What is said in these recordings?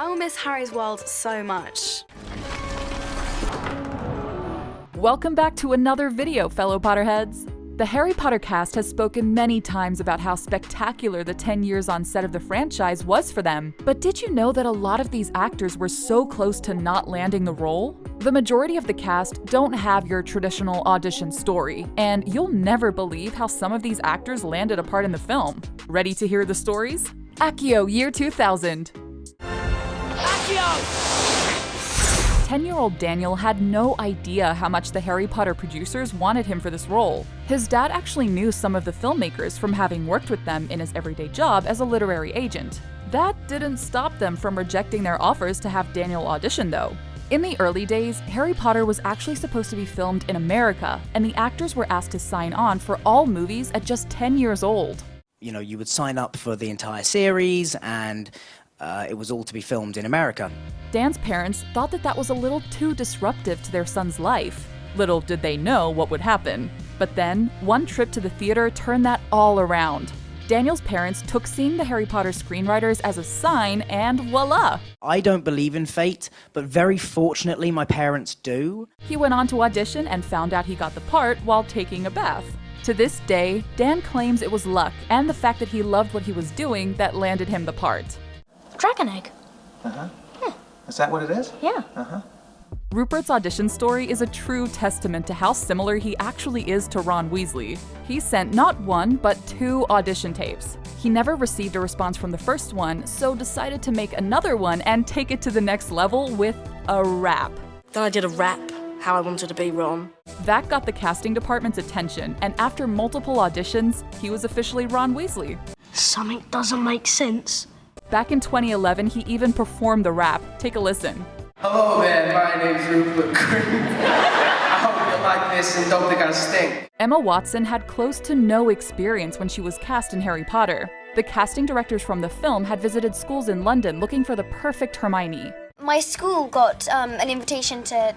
I will miss Harry's world so much. Welcome back to another video, fellow Potterheads. The Harry Potter cast has spoken many times about how spectacular the 10 years on set of the franchise was for them. But did you know that a lot of these actors were so close to not landing the role? The majority of the cast don't have your traditional audition story, and you'll never believe how some of these actors landed a part in the film. Ready to hear the stories? Accio, year 2000. Accio! 10-year-old Daniel had no idea how much the Harry Potter producers wanted him for this role. His dad actually knew some of the filmmakers from having worked with them in his everyday job as a literary agent. That didn't stop them from rejecting their offers to have Daniel audition, though. In the early days, Harry Potter was actually supposed to be filmed in America, and the actors were asked to sign on for all movies at just 10 years old. You know, you would sign up for the entire series, and it was all to be filmed in America. Dan's parents thought that was a little too disruptive to their son's life. Little did they know what would happen. But then, one trip to the theater turned that all around. Daniel's parents took seeing the Harry Potter screenwriters as a sign, and voila! I don't believe in fate, but very fortunately my parents do. He went on to audition and found out he got the part while taking a bath. To this day, Dan claims it was luck and the fact that he loved what he was doing that landed him the part. Dragon egg. Uh-huh. Yeah. Is that what it is? Yeah. Uh-huh. Rupert's audition story is a true testament to how similar he actually is to Ron Weasley. He sent not one, but 2 audition tapes. He never received a response from the first one, so decided to make another one and take it to the next level with a rap. Then I did a rap, how I wanted to be Ron. That got the casting department's attention, and after multiple auditions, he was officially Ron Weasley. Something doesn't make sense. Back in 2011, he even performed the rap. Take a listen. Hello there, my name's Rupert. I hope you like this and don't think I stink. Emma Watson had close to no experience when she was cast in Harry Potter. The casting directors from the film had visited schools in London looking for the perfect Hermione. My school got an invitation to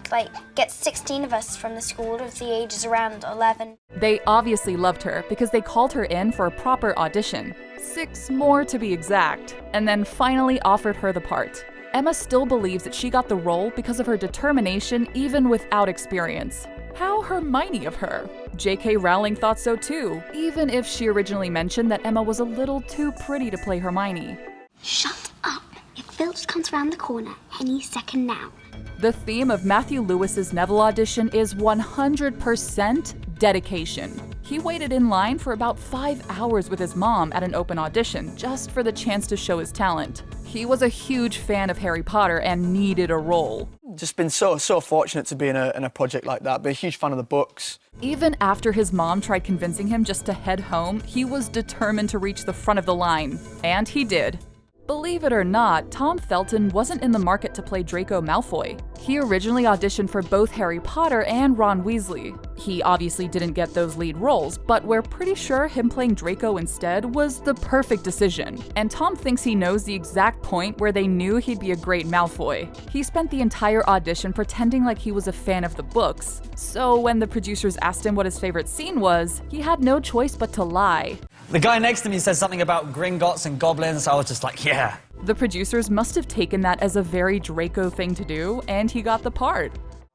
get 16 of us from the school of the ages around 11. They obviously loved her because they called her in for a proper audition. 6 more to be exact, and then finally offered her the part. Emma still believes that she got the role because of her determination even without experience. How Hermione of her. J.K. Rowling thought so too, even if she originally mentioned that Emma was a little too pretty to play Hermione. Shut up. If Philps comes around the corner any second now. The theme of Matthew Lewis's Neville audition is 100% dedication. He waited in line for about 5 hours with his mom at an open audition just for the chance to show his talent. He was a huge fan of Harry Potter and needed a role. Just been so fortunate to be in a project like that, but a huge fan of the books. Even after his mom tried convincing him just to head home, he was determined to reach the front of the line. And he did. Believe it or not, Tom Felton wasn't in the market to play Draco Malfoy. He originally auditioned for both Harry Potter and Ron Weasley. He obviously didn't get those lead roles, but we're pretty sure him playing Draco instead was the perfect decision. And Tom thinks he knows the exact point where they knew he'd be a great Malfoy. He spent the entire audition pretending like he was a fan of the books. So when the producers asked him what his favorite scene was, he had no choice but to lie. The guy next to me said something about Gringotts and goblins, so I was just like, yeah. The producers must have taken that as a very Draco thing to do, and he got the part.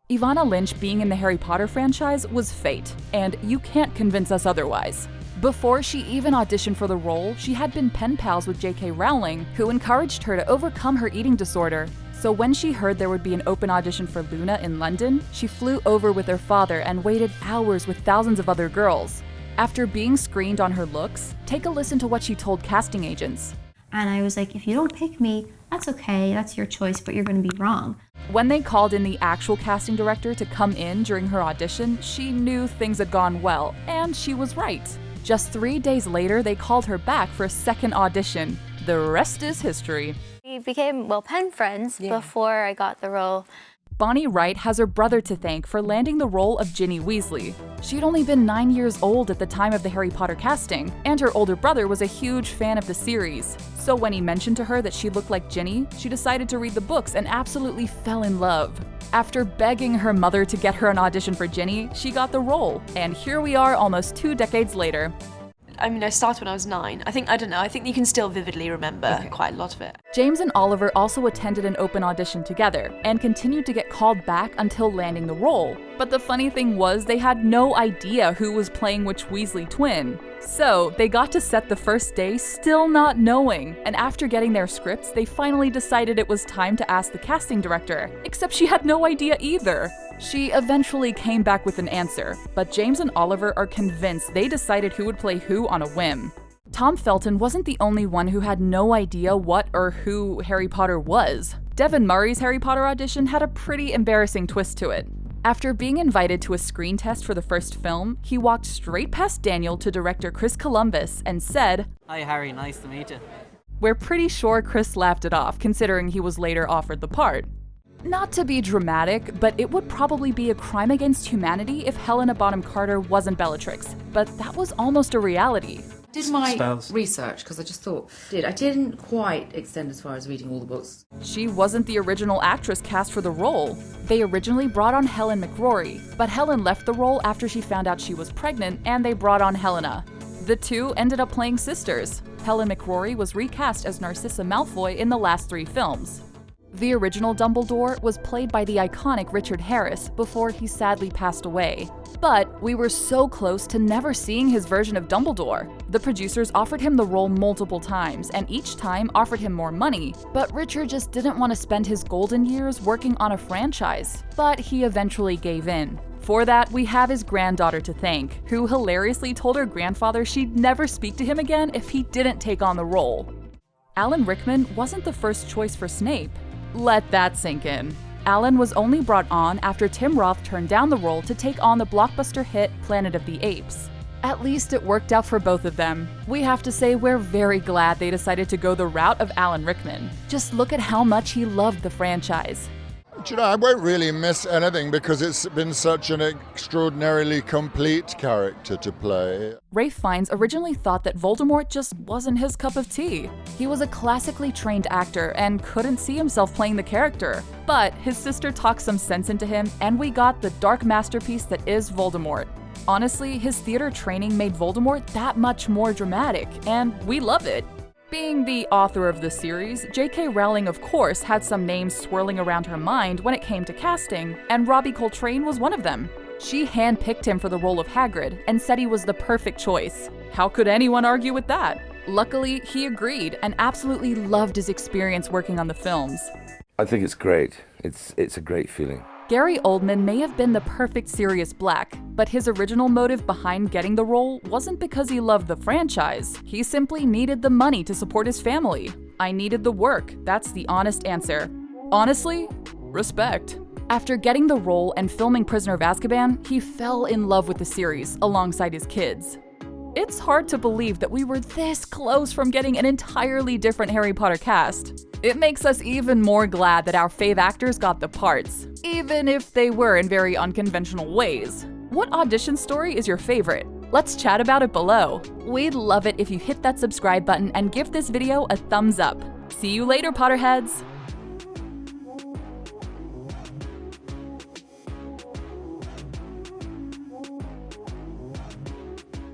Evanna Lynch being in the Harry Potter franchise was fate, and you can't convince us otherwise. Before she even auditioned for the role, she had been pen pals with J.K. Rowling, who encouraged her to overcome her eating disorder. So when she heard there would be an open audition for Luna in London, she flew over with her father and waited hours with thousands of other girls. After being screened on her looks, take a listen to what she told casting agents. And I was like, if you don't pick me, that's okay, that's your choice, but you're gonna be wrong. When they called in the actual casting director to come in during her audition, she knew things had gone well, and she was right. Just 3 days later, they called her back for a second audition. The rest is history. We became, pen friends before I got the role. Bonnie Wright has her brother to thank for landing the role of Ginny Weasley. She'd only been 9 years old at the time of the Harry Potter casting, and her older brother was a huge fan of the series. So when he mentioned to her that she looked like Ginny, she decided to read the books and absolutely fell in love. After begging her mother to get her an audition for Ginny, she got the role, and here we are almost 2 decades later. I mean, I started when I was 9. I don't know, I think you can still vividly remember quite a lot of it. James and Oliver also attended an open audition together and continued to get called back until landing the role. But the funny thing was they had no idea who was playing which Weasley twin. So they got to set the first day still not knowing, and after getting their scripts, they finally decided it was time to ask the casting director, except she had no idea either. She eventually came back with an answer, but James and Oliver are convinced they decided who would play who on a whim. Tom Felton wasn't the only one who had no idea what or who Harry Potter was. Devon Murray's Harry Potter audition had a pretty embarrassing twist to it. After being invited to a screen test for the first film, he walked straight past Daniel to director Chris Columbus and said, "Hi Harry, nice to meet you." We're pretty sure Chris laughed it off, considering he was later offered the part. Not to be dramatic, but it would probably be a crime against humanity if Helena Bonham Carter wasn't Bellatrix, but that was almost a reality. Did my research, because I just thought, I didn't quite extend as far as reading all the books. She wasn't the original actress cast for the role. They originally brought on Helen McRory, but Helen left the role after she found out she was pregnant and they brought on Helena. The two ended up playing sisters. Helen McRory was recast as Narcissa Malfoy in the last 3 films. The original Dumbledore was played by the iconic Richard Harris before he sadly passed away. But we were so close to never seeing his version of Dumbledore. The producers offered him the role multiple times, and each time offered him more money, but Richard just didn't want to spend his golden years working on a franchise. But he eventually gave in. For that, we have his granddaughter to thank, who hilariously told her grandfather she'd never speak to him again if he didn't take on the role. Alan Rickman wasn't the first choice for Snape. Let that sink in. Alan was only brought on after Tim Roth turned down the role to take on the blockbuster hit Planet of the Apes. At least it worked out for both of them. We have to say we're very glad they decided to go the route of Alan Rickman. Just look at how much he loved the franchise. Do you know, I won't really miss anything because it's been such an extraordinarily complete character to play. Ralph Fiennes originally thought that Voldemort just wasn't his cup of tea. He was a classically trained actor and couldn't see himself playing the character. But his sister talked some sense into him, and we got the dark masterpiece that is Voldemort. Honestly, his theater training made Voldemort that much more dramatic, and we love it. Being the author of the series, J.K. Rowling of course had some names swirling around her mind when it came to casting, and Robbie Coltrane was one of them. She handpicked him for the role of Hagrid and said he was the perfect choice. How could anyone argue with that? Luckily, he agreed and absolutely loved his experience working on the films. I think it's great. It's a great feeling. Gary Oldman may have been the perfect Sirius Black, but his original motive behind getting the role wasn't because he loved the franchise. He simply needed the money to support his family. I needed the work, that's the honest answer. Honestly, respect. After getting the role and filming Prisoner of Azkaban, he fell in love with the series alongside his kids. It's hard to believe that we were this close from getting an entirely different Harry Potter cast. It makes us even more glad that our fave actors got the parts, even if they were in very unconventional ways. What audition story is your favorite? Let's chat about it below. We'd love it if you hit that subscribe button and give this video a thumbs up. See you later, Potterheads!